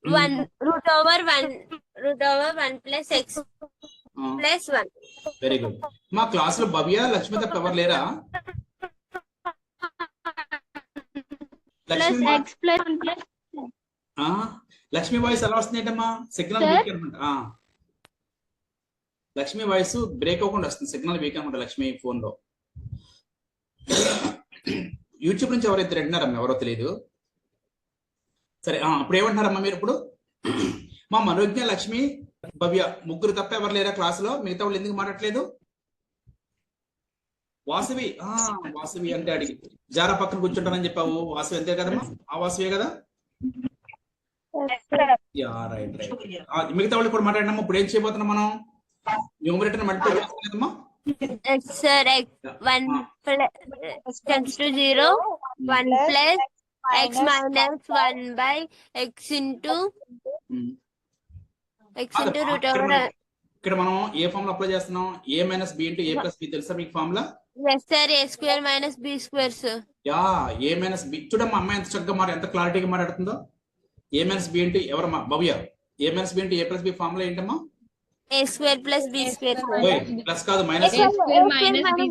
1 root over 1 plus x plus 1. Very good. మా class లో భవ్య లక్ష్మి తప్ప ఎవరు లేరా? Plus Lakshmi x plus 1 plus Lakshmi voice ఎలా వస్తుంది ఏంటమ్మా? సిగ్నల్ వీక్ అనమాట. లక్ష్మి వాయిస్ బ్రేక్ అవ్వకుండా వస్తుంది, సిగ్నల్ వీక్ అనమాట లక్ష్మి ఫోన్ లో. యూట్యూబ్ నుంచి ఎవరైతే వింటున్నారమ్మా? ఎవరో తెలియదు. సరే, అప్పుడు ఏమంటున్నారమ్మా మీరు? ఇప్పుడు మా మనోజ్ఞ, లక్ష్మి, భవ్య ముగ్గురు తప్ప ఎవరు లేరా క్లాస్ లో? మిగతా వాళ్ళు ఎందుకు మాట్లాడలేదు? వాసవి వాసవి అంటే అడిగి జారా పక్కన కూర్చుంటానని చెప్పావు. వాసవి అంతే కదమ్మా? ఆ వాసవే కదా? Right right. మిగతా వాళ్ళు కూడా మాట్లాడినామా? ఇప్పుడు ఏం చేయబోతున్నాం మనం? న్యూమరేటర్ మల్టిప్లై చేస్తామా? x sir, x 1 plus tends to 0, 1 plus x minus 1 by x into root over. ఇక్కడ మనం ఏ ఫార్ములా అప్లై చేస్తున్నాం? a minus b into a plus b. తెలుసా మీకు formula? yes sir, a square minus b square sir. a minus b. చూడమ్మా అమ్మాయి ఎంత చక్కగా ఎంత క్లారిటీగా మాట్లాడుతుందో. a మైనస్ b ఇంటూ ఎవరమ్మా? Bhavya. a minus b into a plus b formula ఏంటమ్మా? a square plus b square sir. Plus కాదు, minus.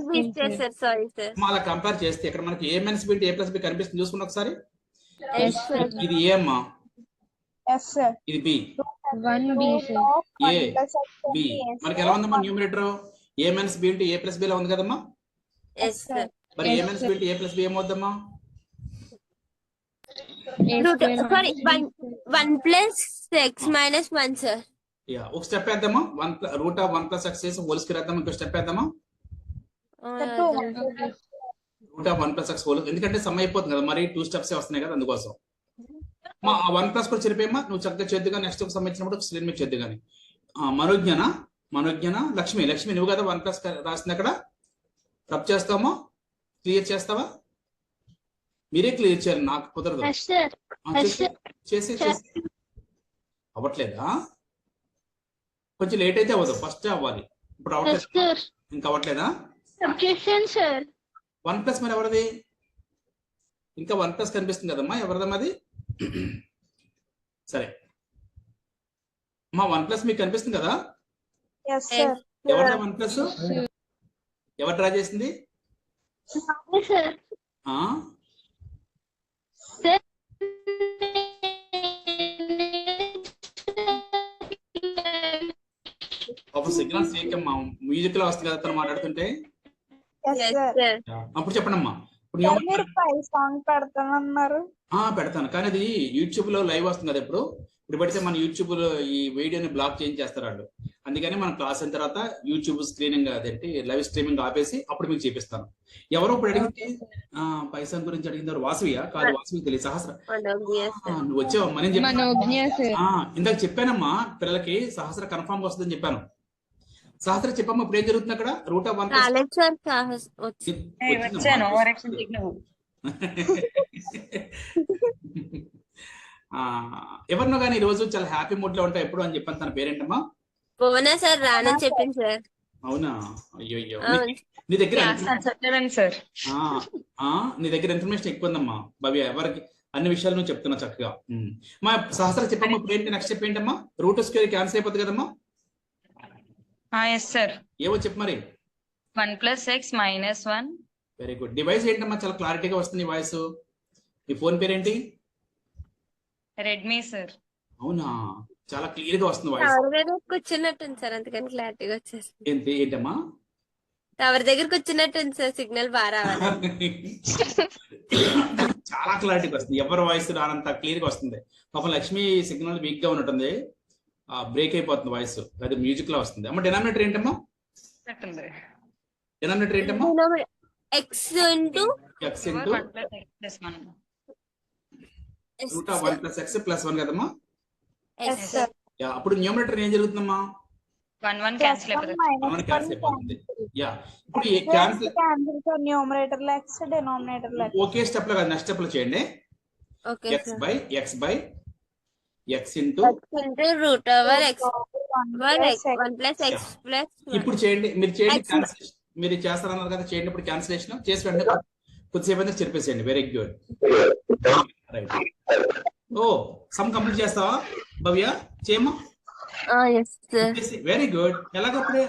b square sir. Sorry sir. అలా కంపేర్ చేస్తే ఇక్కడ మనకి a minus b into a plus b కనిపిస్తుంది. చూసుకున్నా ఒకసారి. yes sir. ఇది a అమ్మా. yes sir. ఇది b. 1b sir. a b. మనకి ఎలా ఉందమ్మా numerator? a minus b into a plus b లా ఉంది కదమ్మా? yes sir. మరి a minus b into a plus b ఏమవుద్దమ్మా? sorry, 1 plus x minus 1 sir. ఒక స్టెప్ వేద్దామా? రూట్ ఆఫ్ 1 ప్లస్ ఎక్స్ చేసి హోల్ స్క్వేర్ వేద్దాం. ఇంకో స్టెప్ వేద్దామా? Root of 1 plus X whole. ఎందుకంటే సమ్ అయిపోతుంది కదా, మరి 2 స్టెప్స్ వస్తున్నాయి కదా, అందుకోసం. మా 1 ప్లస్ కూడా చెరిపోయమ్మా. నువ్వు చక్కగా చేద్దుగా నెక్స్ట్ సంబంధించినప్పుడు స్క్రీన్ మీద చేద్దు కానీ. మనోజ్ఞన లక్ష్మి నువ్వు కదా 1 ప్లస్ రాసింది అక్కడ. రబ్ చేస్తామా? క్లియర్ చేస్తావా? మీరే క్లియర్ చేయాలి, నాకు కుదరదు. చేసి అవ్వట్లేదా? కొంచెం లేట్ అయితే అవ్వదు, ఫస్ట్ అవ్వాలి. ఇప్పుడు అవ్వట్లేదు, ఇంకా అవ్వట్లేదా? 1 ప్లస్ మరి ఎవరిది? ఇంకా 1 ప్లస్ కనిపిస్తుంది కదమ్మా, ఎవరిదమ్మా అది? సరే మా 1 ప్లస్ మీకు కనిపిస్తుంది కదా? ఎవరిదా 1 ప్లస్? ఎవరు డ్రా చేసింది? ఒక సిగ్నల్ సేకమ్మా, మ్యూజిక్ లో వస్తుంది కదా తను మాట్లాడుతుంటే. అప్పుడు చెప్పండి అమ్మా. పెడతాను, కానీ అది యూట్యూబ్ లో లైవ్ వస్తుంది కదా. ఇప్పుడు పెడితే మన యూట్యూబ్ లో ఈ వీడియోని బ్లాక్ చేస్తారు వాళ్ళు. అందుకని మన క్లాస్ అయిన తర్వాత యూట్యూబ్ స్క్రీనింగ్ అదేంటి లైవ్ స్ట్రీమింగ్ ఆపేసి అప్పుడు మీకు చూపిస్తాను. ఎవరో ఇప్పుడు అడిగితే పైసా గురించి అడిగిన వాసవియా? కాదు, వాసవి తెలియదు. సహస్ర నువ్వు వచ్చావమ్మా. నేను చెప్పాను ఇందాక చెప్పానమ్మా, పిల్లలకి సహస్ర కన్ఫామ్ వస్తుందని చెప్పాను. సహస్ర చెప్పమ్మా, ఇప్పుడు ఏం జరుగుతుంది అక్కడ? రూట్ ఆఫ్ 1 ఎవరినో కానీ ఈ రోజు చాలా హ్యాపీ మూడ్ లో ఉంటావు ఎప్పుడు అని చెప్పాను. తన పేరేంటమ్మా? సార్ రానని చెప్పింది సార్. అవునా? అయ్యో, నీ దగ్గర నీ దగ్గర ఇన్ఫర్మేషన్ ఎక్కువ ఉందమ్మా భవ్య. ఎవరికి అన్ని విషయాలు నువ్వు చెప్తున్నా చక్కగా. మా సహస్ర చెప్పమ్మా, ఇప్పుడు ఏంటి నెక్స్ట్ స్టెప్ ఏంటమ్మా? రూట్ స్క్వేర్ క్యాన్సిల్ అయిపోతుంది కదమ్మా? ఏవో చెప్పు మరి. 1 plus x minus 1. Very good. Device ఏంటమ్మా? చాలా క్లారిటీగా వస్తుంది వాయిస్. ఈ ఫోన్ పేరేంటి? Redmi sir. అవునా? చాలా క్లియర్ గా వస్తుంది వాయిస్. కూర్చున్నట్టుంది సార్, అందుకని క్లారిటీగా వచ్చేసింది. ఏంటమ్మా? టవర్ దగ్గరకు వచ్చినట్టుంది సార్, సిగ్నల్ బాగా రావాలి. చాలా క్లారిటీగా వస్తుంది, ఎవరి వాయిస్ రానంత క్లియర్ గా వస్తుంది. పాపం లక్ష్మి సిగ్నల్ వీక్ గా ఉన్నట్టుంది, బ్రేక్ అయిపోతుంది వాయిస్. అది మ్యూజిక్ లో వస్తుంది. అమ్మ డినామినేటర్ ఏంటమ్మా? డినామినేటర్ ఏంటమ్మా? x into route of 1 plus X plus 1 కదమ్మా? yes sir. అప్పుడు న్యూమరేటర్ ఏం జరుగుతుందమ్మా? 1 క్యాన్సిల్ అయిపోతుంది. ఇప్పుడు ఈ క్యాన్సిల్ న్యూమరేటర్ లో x, డినామినేటర్ లో ఒకే స్టెప్ లో కాదు, నెక్స్ట్ స్టెప్ లో చేయండి. x by x into root over x 1 plus x plus 1. ఇప్పుడు చేయండి, మీరు చేయండి క్యాన్సిలేషన్. మీరు చేస్తారన్నారు కదా, చేయండి ఇప్పుడు క్యాన్సిలేషన్. చేసి వెంటనే కొద్దిసేపు అయితే చెరిపేసేయండి. Very good, right. ఓ సమ్ కంప్లీట్ చేస్తావా భవ్య? చేయమ్మా. yes sir. Very good. ఎలాగప్పుడే